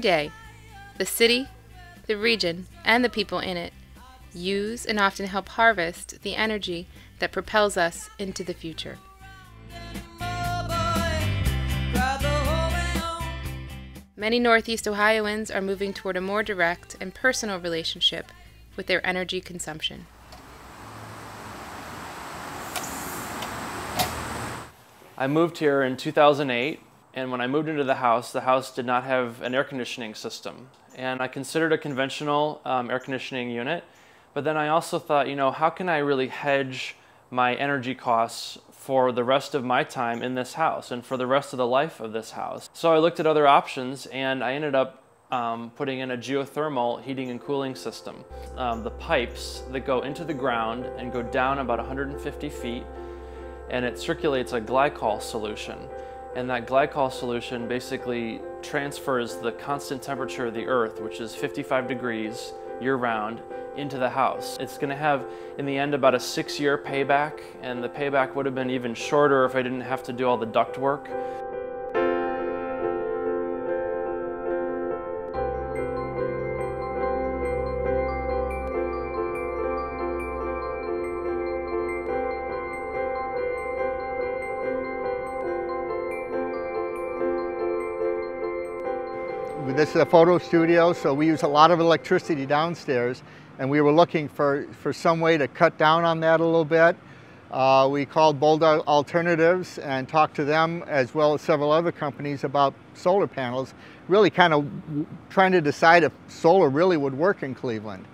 day, the city, the region, and the people in it use and often help harvest the energy that propels us into the future. Many Northeast Ohioans are moving toward a more direct and personal relationship with their energy consumption. I moved here in 2008, and when I moved into the house did not have an air conditioning system. And I considered a conventional air conditioning unit, but then I also thought, you know, how can I really hedge my energy costs for the rest of my time in this house and for the rest of the life of this house? So I looked at other options, and I ended up putting in a geothermal heating and cooling system. The pipes that go into the ground and go down about 150 feet, and it circulates a glycol solution. And that glycol solution basically transfers the constant temperature of the earth, which is 55 degrees year-round, into the house. It's going to have, in the end, about a 6-year payback, and the payback would have been even shorter if I didn't have to do all the duct work. This is a photo studio, so we use a lot of electricity downstairs, and we were looking for some way to cut down on that a little bit. We called Bold Alternatives and talked to them, as well as several other companies, about solar panels, really kind of trying to decide if solar really would work in Cleveland.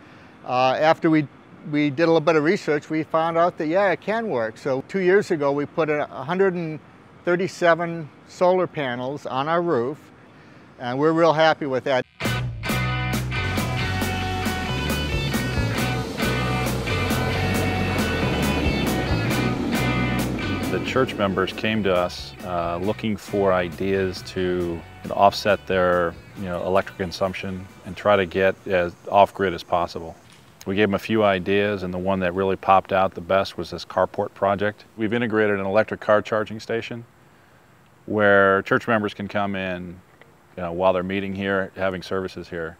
After we did a little bit of research, we found out that, yeah, it can work. So 2 years ago, we put 137 solar panels on our roof, and we're real happy with that. The church members came to us looking for ideas to offset their electric consumption and try to get as off-grid as possible. We gave them a few ideas, and the one that really popped out the best was this carport project. We've integrated an electric car charging station where church members can come in while they're meeting here, having services here,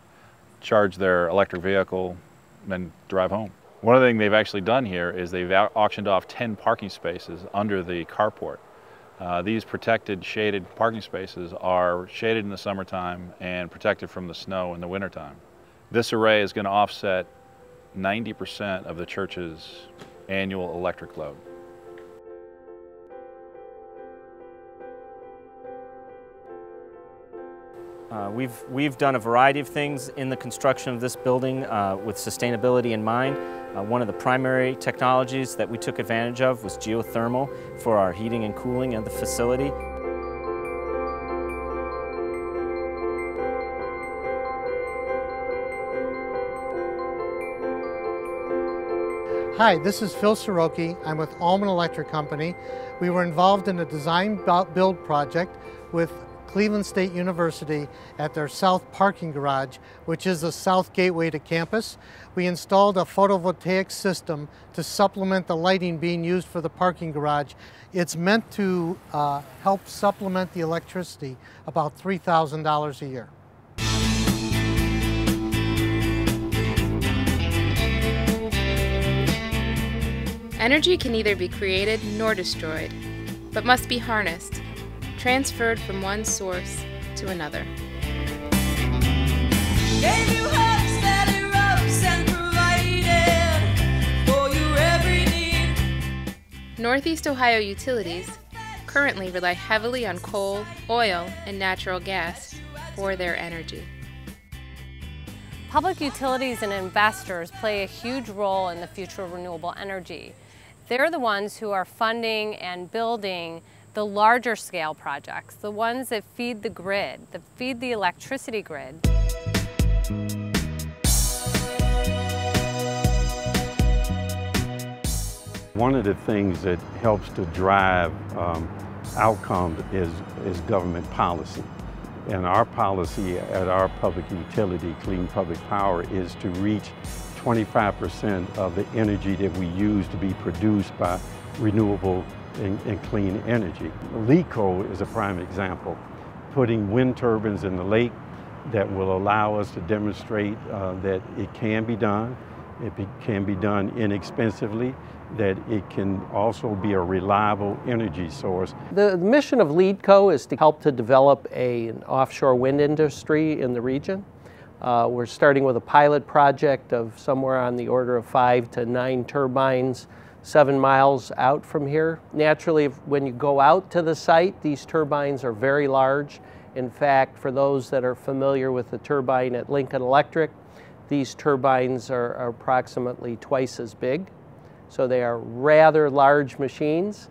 charge their electric vehicle, and then drive home. One of the things they've actually done here is they've auctioned off 10 parking spaces under the carport. These protected, shaded parking spaces are shaded in the summertime and protected from the snow in the wintertime. This array is going to offset 90% of the church's annual electric load. We've done a variety of things in the construction of this building with sustainability in mind. One of the primary technologies that we took advantage of was geothermal for our heating and cooling of the facility. Hi, this is Phil Soroki. I'm with Allman Electric Company. We were involved in a design build project with Cleveland State University at their south parking garage, which is the south gateway to campus. We installed a photovoltaic system to supplement the lighting being used for the parking garage. It's meant to help supplement the electricity, about $3,000 a year. Energy can neither be created nor destroyed, but must be harnessed, transferred from one source to another. Gave you hooks, steady ropes, and provided for your every need. Northeast Ohio utilities currently rely heavily on coal, oil, and natural gas for their energy. Public utilities and investors play a huge role in the future of renewable energy. They're the ones who are funding and building the larger scale projects, the ones that feed the grid, that feed the electricity grid. One of the things that helps to drive outcomes is government policy. And our policy at our public utility, Clean Public Power, is to reach 25% of the energy that we use to be produced by renewable and clean energy. LECO is a prime example. Putting wind turbines in the lake that will allow us to demonstrate that it can be done, can be done inexpensively, that it can also be a reliable energy source. The mission of LEEDCO is to help to develop an offshore wind industry in the region. We're starting with a pilot project of somewhere on the order of 5 to 9 turbines 7 miles out from here. Naturally, when you go out to the site, these turbines are very large. In fact, for those that are familiar with the turbine at Lincoln Electric, these turbines are approximately twice as big. So they are rather large machines.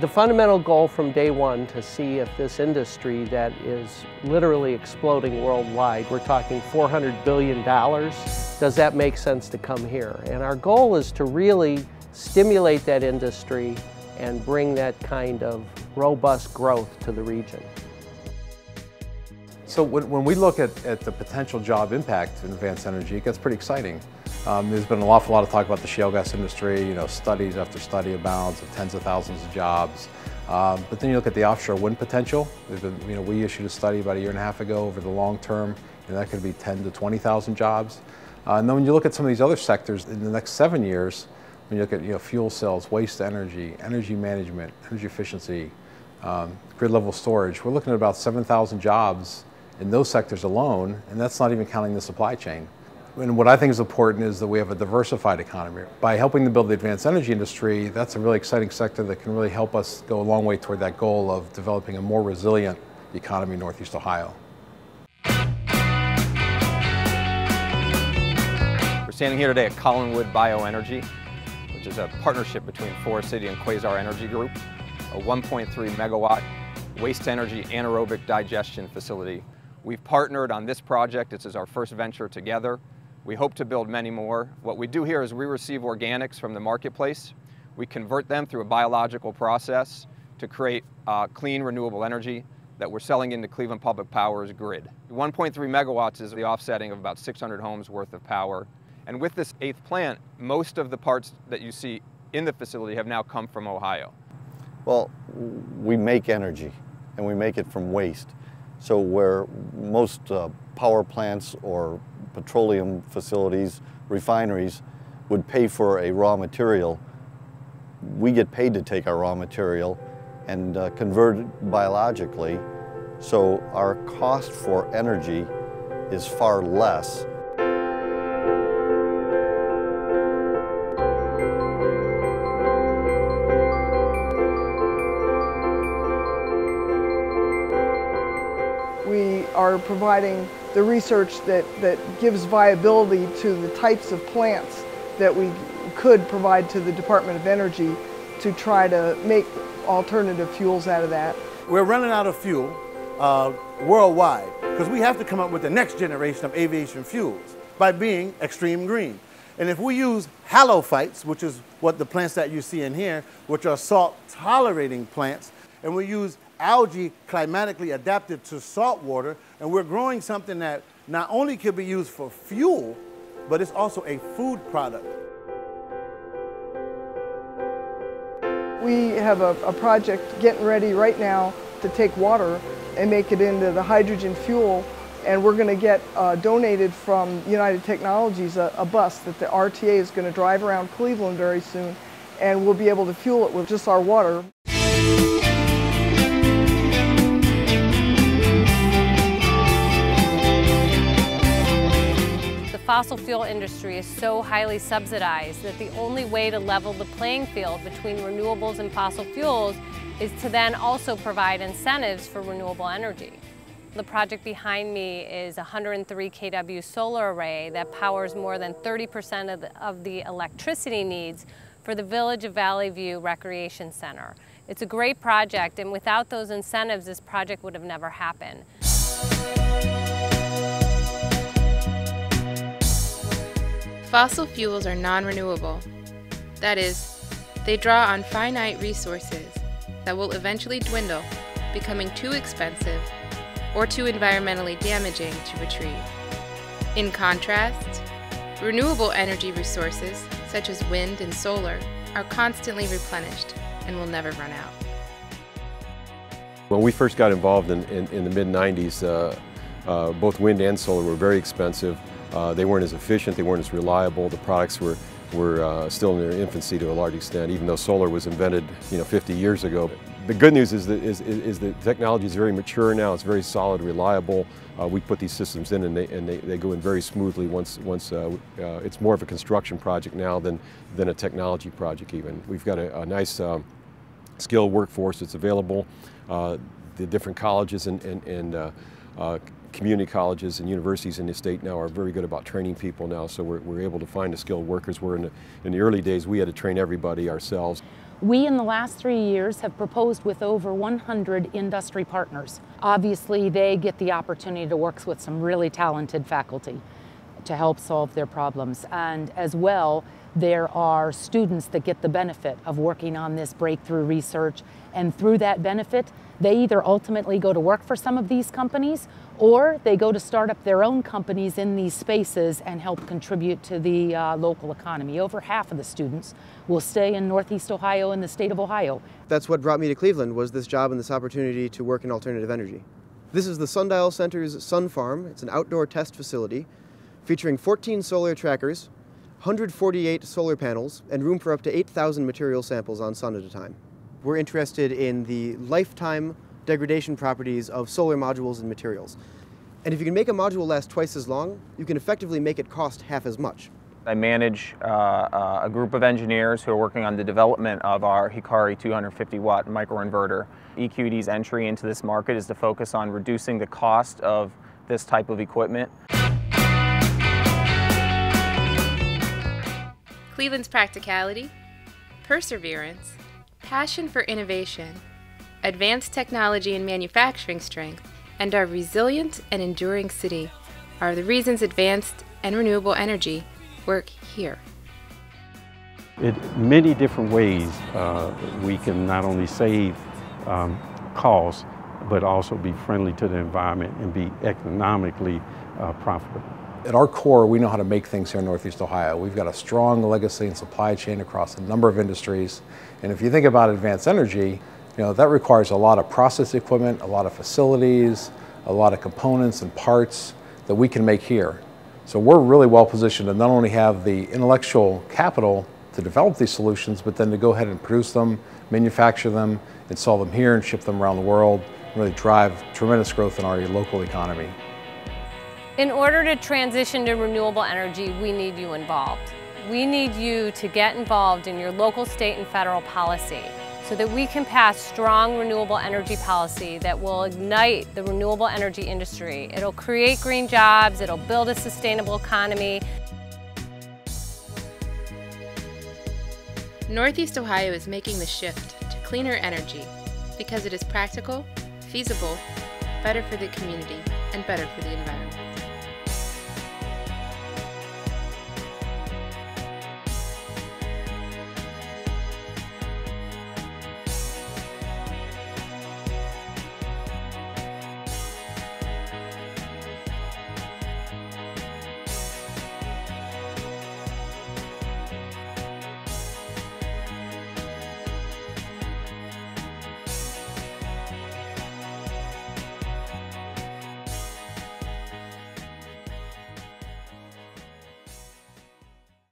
The fundamental goal from day one to see if this industry that is literally exploding worldwide, we're talking $400 billion, does that make sense to come here? And our goal is to really stimulate that industry and bring that kind of robust growth to the region. So when we look at the potential job impact in advanced energy, it gets pretty exciting. There's been an awful lot of talk about the shale gas industry, studies after study about tens of thousands of jobs. But then you look at the offshore wind potential. We issued a study about 1.5 years ago over the long term, and that could be 10 to 20,000 jobs. And then when you look at some of these other sectors in the next 7 years, when you look at fuel cells, waste energy, energy management, energy efficiency, grid level storage, we're looking at about 7,000 jobs in those sectors alone, and that's not even counting the supply chain. And what I think is important is that we have a diversified economy. By helping to build the advanced energy industry, that's a really exciting sector that can really help us go a long way toward that goal of developing a more resilient economy in Northeast Ohio. We're standing here today at Collinwood Bioenergy, which is a partnership between Forest City and Quasar Energy Group, a 1.3 megawatt waste energy anaerobic digestion facility. We've partnered on this project. This is our first venture together. We hope to build many more. What we do here is we receive organics from the marketplace. We convert them through a biological process to create clean, renewable energy that we're selling into Cleveland Public Power's grid. 1.3 megawatts is the offsetting of about 600 homes worth of power. And with this 8th plant, most of the parts that you see in the facility have now come from Ohio. Well, we make energy, and we make it from waste. So where most power plants or petroleum facilities, refineries would pay for a raw material, we get paid to take our raw material and convert it biologically. So our cost for energy is far less. We are providing the research that gives viability to the types of plants that we could provide to the Department of Energy to try to make alternative fuels out of that. We're running out of fuel worldwide because we have to come up with the next generation of aviation fuels by being extreme green. And if we use halophytes, which is what the plants that you see in here, which are salt-tolerating plants, and we use algae climatically adapted to salt water, and we're growing something that not only can be used for fuel, but it's also a food product. We have a project getting ready right now to take water and make it into the hydrogen fuel, and we're going to get donated from United Technologies a bus that the RTA is going to drive around Cleveland very soon, and we'll be able to fuel it with just our water. The fossil fuel industry is so highly subsidized that the only way to level the playing field between renewables and fossil fuels is to then also provide incentives for renewable energy. The project behind me is a 103 kW solar array that powers more than 30% of the electricity needs for the Village of Valley View Recreation Center. It's a great project, and without those incentives, this project would have never happened. Fossil fuels are non-renewable. That is, they draw on finite resources that will eventually dwindle, becoming too expensive or too environmentally damaging to retrieve. In contrast, renewable energy resources, such as wind and solar, are constantly replenished and will never run out. When we first got involved in the mid-90s, both wind and solar were very expensive. They weren't as efficient, they weren't as reliable. The products were still in their infancy to a large extent, even though solar was invented 50 years ago. The good news is that technology is very mature now. It's very solid, reliable. We put these systems in and they go in very smoothly once it's more of a construction project now than a technology project even. We've got a nice skilled workforce that's available. The different colleges and community colleges and universities in the state now are very good about training people now, so we're able to find the skilled workers. Where in the early days we had to train everybody ourselves. We in the last 3 years have proposed with over 100 industry partners. Obviously they get the opportunity to work with some really talented faculty to help solve their problems, and as well there are students that get the benefit of working on this breakthrough research, and through that benefit they either ultimately go to work for some of these companies or they go to start up their own companies in these spaces and help contribute to the local economy. Over half of the students will stay in Northeast Ohio and the state of Ohio. That's what brought me to Cleveland, was this job and this opportunity to work in alternative energy. This is the Sundial Center's Sun Farm. It's an outdoor test facility featuring 14 solar trackers, 148 solar panels, and room for up to 8,000 material samples on sun at a time. We're interested in the lifetime degradation properties of solar modules and materials. And if you can make a module last twice as long, you can effectively make it cost half as much. I manage a group of engineers who are working on the development of our Hikari 250-watt microinverter. EQED's entry into this market is to focus on reducing the cost of this type of equipment. Cleveland's practicality, perseverance, passion for innovation, advanced technology and manufacturing strength, and our resilient and enduring city are the reasons advanced and renewable energy work here. In many different ways, we can not only save costs, but also be friendly to the environment and be economically profitable. At our core, we know how to make things here in Northeast Ohio. We've got a strong legacy and supply chain across a number of industries. And if you think about advanced energy, that requires a lot of process equipment, a lot of facilities, a lot of components and parts that we can make here. So we're really well positioned to not only have the intellectual capital to develop these solutions, but then to go ahead and produce them, manufacture them, install them here and ship them around the world, and really drive tremendous growth in our local economy. In order to transition to renewable energy, we need you involved. We need you to get involved in your local, state, and federal policy so that we can pass strong renewable energy policy that will ignite the renewable energy industry. It'll create green jobs, it'll build a sustainable economy. Northeast Ohio is making the shift to cleaner energy because it is practical, feasible, better for the community, and better for the environment.